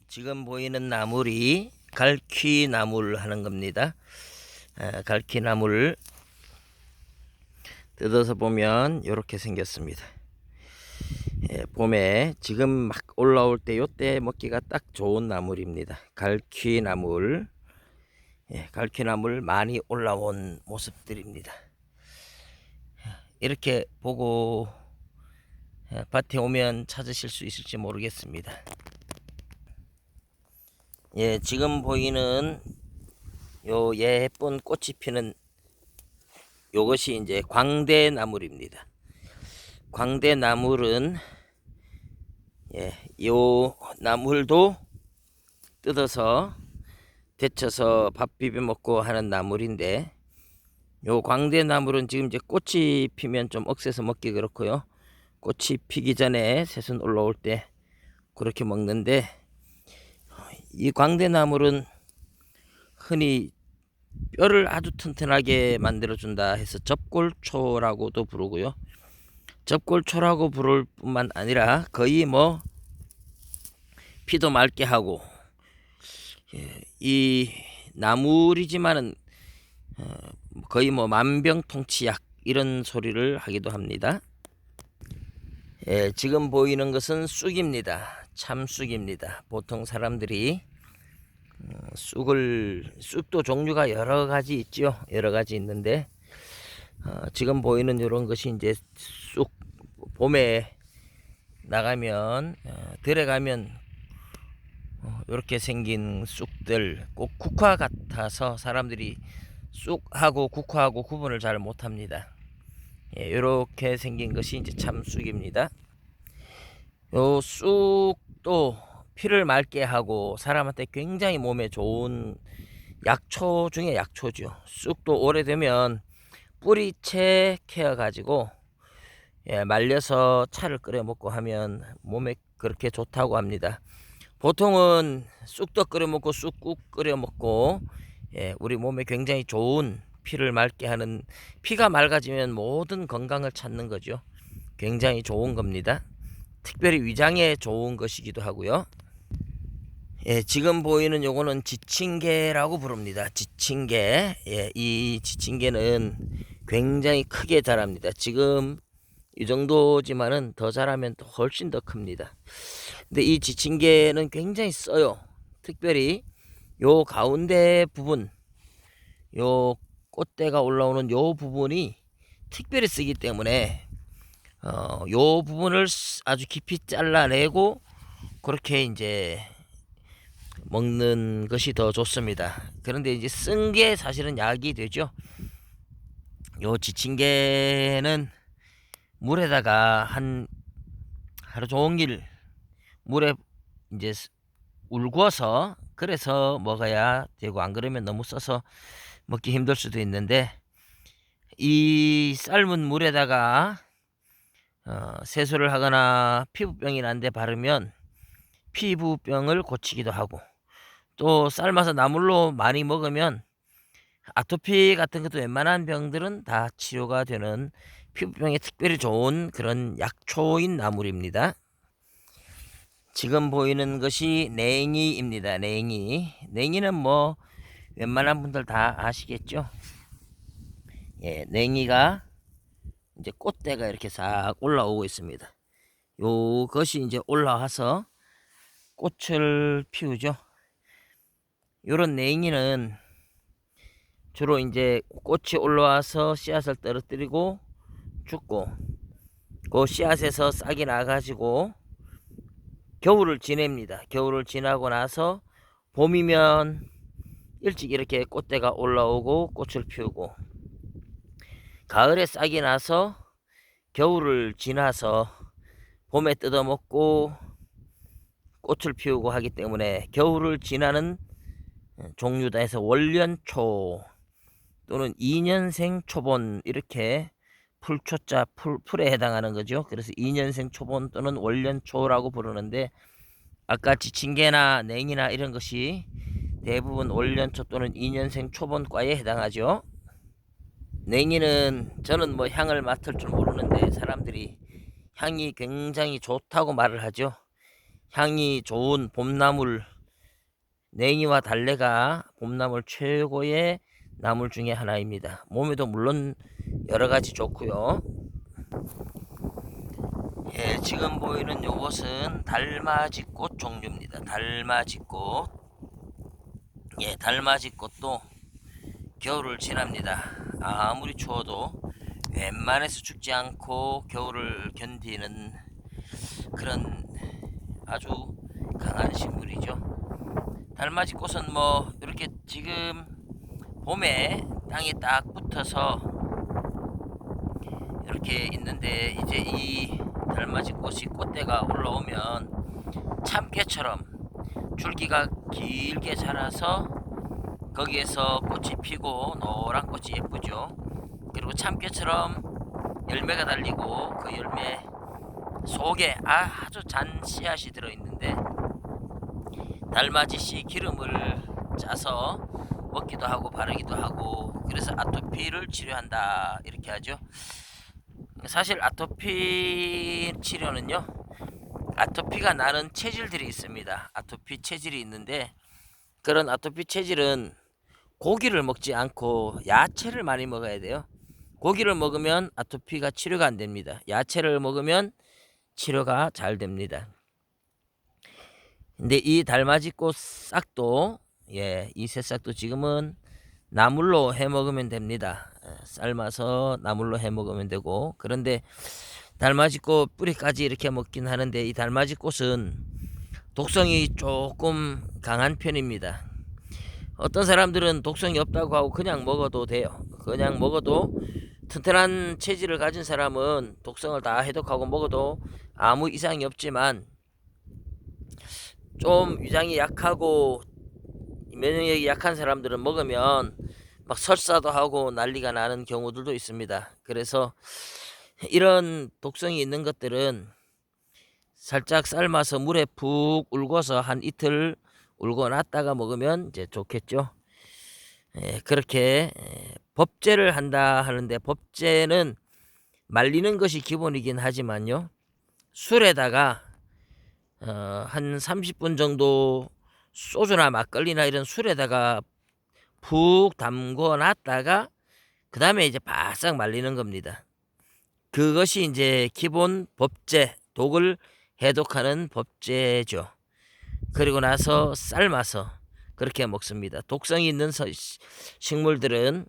지금 보이는 나물이 갈퀴나물 하는 겁니다. 갈퀴나물 뜯어서 보면 이렇게 생겼습니다. 봄에 지금 막 올라올 때 요때 먹기가 딱 좋은 나물입니다. 갈퀴나물. 갈퀴나물 많이 올라온 모습들입니다. 이렇게 보고 밭에 오면 찾으실 수 있을지 모르겠습니다. 지금 보이는 요 예쁜 꽃이 피는 요것이 이제 광대나물입니다. 광대나물은 요 나물도 뜯어서 데쳐서 밥 비벼 먹고 하는 나물인데, 요 광대나물은 지금 이제 꽃이 피면 좀 억세서 먹기 그렇고요. 꽃이 피기 전에 새순 올라올 때 그렇게 먹는데, 이 광대나물은 흔히 뼈를 아주 튼튼하게 만들어준다 해서 접골초라고도 부르고요. 접골초라고 부를 뿐만 아니라 거의 뭐 피도 맑게 하고, 이 나물이지만은 거의 뭐 만병통치약 이런 소리를 하기도 합니다. 지금 보이는 것은 쑥입니다. 참쑥입니다. 보통 사람들이 쑥도 종류가 여러 가지 있죠. 여러 가지 있는데, 지금 보이는 이런 것이 이제 쑥, 봄에 나가면 들에 가면 이렇게 생긴 쑥들, 꼭 국화 같아서 사람들이 쑥하고 국화하고 구분을 잘 못합니다. 이렇게 생긴 것이 이제 참쑥입니다. 요 쑥도 피를 맑게 하고 사람한테 굉장히 몸에 좋은 약초 중에 약초죠. 쑥도 오래되면 뿌리채 캐어 가지고 말려서 차를 끓여 먹고 하면 몸에 그렇게 좋다고 합니다. 보통은 쑥떡 끓여 먹고 쑥국 끓여 먹고, 우리 몸에 굉장히 좋은, 피를 맑게 하는, 피가 맑아지면 모든 건강을 찾는 거죠. 굉장히 좋은 겁니다. 특별히 위장에 좋은 것이기도 하고요. 지금 보이는 요거는 지친개라고 부릅니다. 지친개. 이 지친개는 굉장히 크게 자랍니다. 지금 이 정도지만은 더 자라면 훨씬 더 큽니다. 근데 이 지친개는 굉장히 써요. 특별히 요 가운데 부분, 요 꽃대가 올라오는 요 부분이 특별히 쓰기 때문에 요 부분을 아주 깊이 잘라내고 그렇게 이제 먹는 것이 더 좋습니다. 그런데 이제 쓴 게 사실은 약이 되죠. 요 지친개는 물에다가 한 하루 종일 물에 이제 울궈서 그래서 먹어야 되고, 안 그러면 너무 써서 먹기 힘들 수도 있는데, 이 삶은 물에다가 세수를 하거나 피부병이 난데 바르면 피부병을 고치기도 하고, 또 삶아서 나물로 많이 먹으면 아토피 같은 것도 웬만한 병들은 다 치료가 되는, 피부병에 특별히 좋은 그런 약초인 나물입니다. 지금 보이는 것이 냉이입니다. 냉이는 뭐 웬만한 분들 다 아시겠죠. 냉이가 이제 꽃대가 이렇게 싹 올라오고 있습니다. 요것이 이제 올라와서 꽃을 피우죠. 요런 냉이는 주로 이제 꽃이 올라와서 씨앗을 떨어뜨리고 죽고, 그 씨앗에서 싹이 나가지고 겨울을 지냅니다. 겨울을 지나고 나서 봄이면 일찍 이렇게 꽃대가 올라오고 꽃을 피우고, 가을에 싹이 나서 겨울을 지나서 봄에 뜯어먹고 꽃을 피우고 하기 때문에 겨울을 지나는 종류다 해서 월년초 또는 2년생 초본, 이렇게 풀초자 풀에 해당하는 거죠. 그래서 2년생 초본 또는 월년초라고 부르는데, 아까 지친개나 냉이나 이런 것이 대부분 월년초 또는 2년생 초본과에 해당하죠. 냉이는 저는 뭐 향을 맡을 줄 모르는데 사람들이 향이 굉장히 좋다고 말을 하죠. 향이 좋은 봄나물, 냉이와 달래가 봄나물 최고의 나물 중에 하나입니다. 몸에도 물론 여러 가지 좋고요. 예, 지금 보이는 요것은 달맞이꽃 종류입니다. 달맞이꽃. 예, 달맞이꽃도 겨울을 지납니다. 아무리 추워도 웬만해서 죽지 않고 겨울을 견디는 그런 아주 강한 식물이죠. 달맞이꽃은 뭐 이렇게 지금 봄에 땅에 딱 붙어서 이렇게 있는데, 이제 이 달맞이꽃이 꽃대가 올라오면 참깨처럼 줄기가 길게 자라서 거기에서 꽃이 피고 노란 꽃이 예쁘죠. 그리고 참깨처럼 열매가 달리고 그 열매 속에 아주 잔 씨앗이 들어있는데, 달맞이 씨 기름을 짜서 먹기도 하고 바르기도 하고, 그래서 아토피를 치료한다 이렇게 하죠. 사실 아토피 치료는요, 아토피가 나는 체질들이 있습니다. 아토피 체질이 있는데, 그런 아토피 체질은 고기를 먹지 않고 야채를 많이 먹어야 돼요. 고기를 먹으면 아토피가 치료가 안 됩니다. 야채를 먹으면 치료가 잘 됩니다. 근데 이 달맞이꽃 싹도, 예, 이 새싹도 지금은 나물로 해 먹으면 됩니다. 삶아서 나물로 해 먹으면 되고, 그런데 달맞이꽃 뿌리까지 이렇게 먹긴 하는데, 이 달맞이꽃은 독성이 조금 강한 편입니다. 어떤 사람들은 독성이 없다고 하고 그냥 먹어도 돼요. 그냥 먹어도, 튼튼한 체질을 가진 사람은 독성을 다 해독하고 먹어도 아무 이상이 없지만, 좀 위장이 약하고 면역력이 약한 사람들은 먹으면 막 설사도 하고 난리가 나는 경우들도 있습니다. 그래서 이런 독성이 있는 것들은 살짝 삶아서 물에 푹 울궈서 한 이틀 울궈 놨다가 먹으면 이제 좋겠죠. 예, 그렇게 법제를 한다 하는데, 법제는 말리는 것이 기본이긴 하지만요, 술에다가 한 30분 정도 소주나 막걸리나 이런 술에다가 푹 담궈 놨다가 그 다음에 이제 바싹 말리는 겁니다. 그것이 이제 기본 법제, 독을 해독하는 법제죠. 그리고 나서 삶아서 그렇게 먹습니다. 독성이 있는 식물들은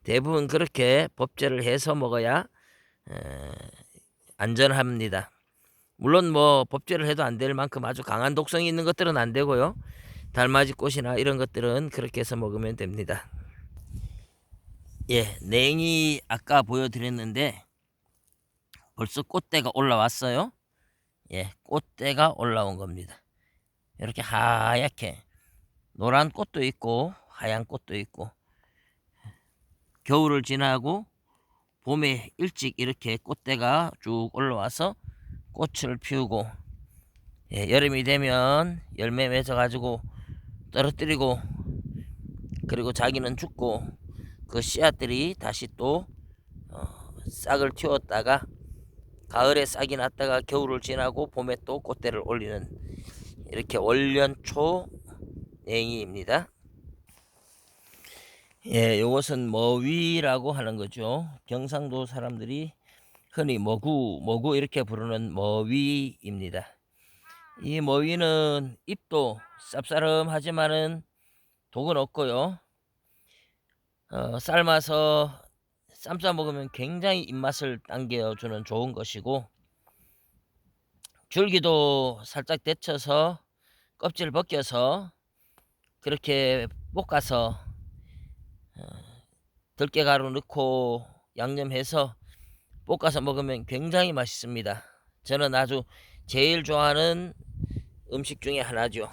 대부분 그렇게 법제를 해서 먹어야 안전합니다. 물론 뭐 법제를 해도 안 될 만큼 아주 강한 독성이 있는 것들은 안 되고요. 달맞이꽃이나 이런 것들은 그렇게 해서 먹으면 됩니다. 예, 냉이 아까 보여드렸는데 벌써 꽃대가 올라왔어요. 예, 꽃대가 올라온 겁니다. 이렇게 하얗게 노란 꽃도 있고 하얀 꽃도 있고, 겨울을 지나고 봄에 일찍 이렇게 꽃대가 쭉 올라와서 꽃을 피우고, 예, 여름이 되면 열매 맺어 가지고 떨어뜨리고, 그리고 자기는 죽고 그 씨앗들이 다시 또 싹을 틔웠다가 가을에 싹이 났다가 겨울을 지나고 봄에 또 꽃대를 올리는, 이렇게 월년초 냉이입니다. 예, 요것은 머위라고 하는 거죠. 경상도 사람들이 흔히 머구 이렇게 부르는 머위입니다. 이 머위는 잎도 쌉싸름하지만은 독은 없고요. 삶아서 쌈싸 먹으면 굉장히 입맛을 당겨주는 좋은 것이고, 줄기도 살짝 데쳐서 껍질 벗겨서 그렇게 볶아서 들깨가루 넣고 양념해서 볶아서 먹으면 굉장히 맛있습니다. 저는 아주 제일 좋아하는 음식 중에 하나죠.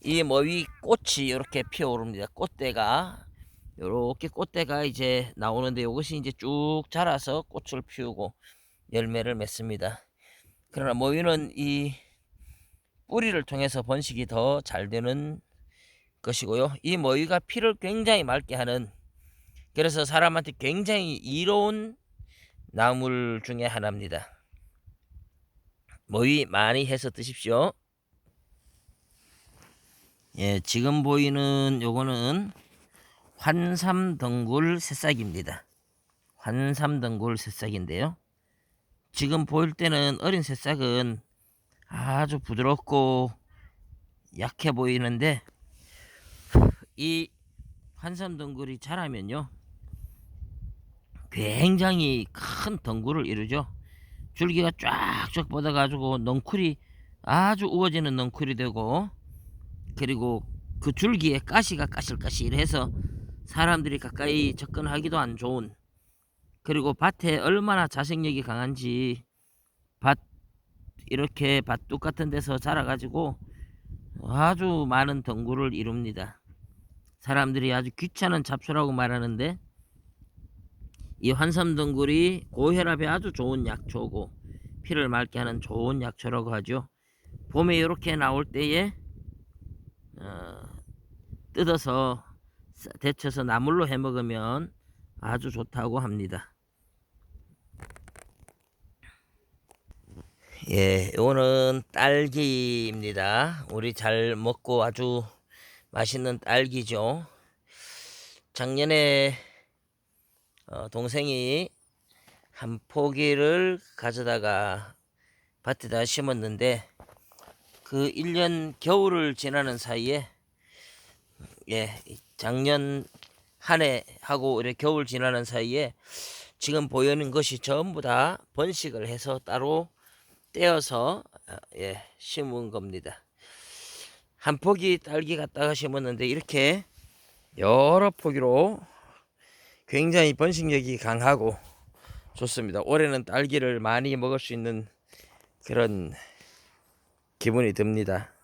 이 머위 꽃이 이렇게 피어오릅니다. 꽃대가 이렇게 꽃대가 이제 나오는데, 이것이 이제 쭉 자라서 꽃을 피우고 열매를 맺습니다. 그러나 머위는 이 뿌리를 통해서 번식이 더 잘 되는 것이고요. 이 머위가 피를 굉장히 맑게 하는, 그래서 사람한테 굉장히 이로운 나물 중에 하나입니다. 머위 많이 해서 드십시오. 예, 지금 보이는 요거는 환삼덩굴 새싹입니다. 환삼덩굴 새싹인데요. 지금 보일 때는 어린 새싹은 아주 부드럽고 약해 보이는데 이 환삼덩굴이 자라면요 굉장히 큰 덩굴을 이루죠. 줄기가 쫙쫙 뻗어 가지고 넝쿨이 아주 우거지는 넝쿨이 되고, 그리고 그 줄기에 가시가 까실까실해서 사람들이 가까이 접근하기도 안 좋은, 그리고 밭에 얼마나 자생력이 강한지 밭 이렇게 밭둑 같은 데서 자라가지고 아주 많은 덩굴을 이룹니다. 사람들이 아주 귀찮은 잡초라고 말하는데 이 환삼덩굴이 고혈압에 아주 좋은 약초고 피를 맑게 하는 좋은 약초라고 하죠. 봄에 이렇게 나올 때에 뜯어서 데쳐서 나물로 해 먹으면 아주 좋다고 합니다. 예, 이거는 딸기입니다. 우리 잘 먹고 아주 맛있는 딸기죠. 작년에 동생이 한 포기를 가져다가 밭에다 심었는데 그 1년 겨울을 지나는 사이에, 예, 작년 한 해 하고 이렇게 겨울 지나는 사이에 지금 보이는 것이 전부 다 번식을 해서 따로 떼어서 예, 심은 겁니다. 한 포기 딸기 갖다가 심었는데 이렇게 여러 포기로 굉장히 번식력이 강하고 좋습니다. 올해는 딸기를 많이 먹을 수 있는 그런 기분이 듭니다.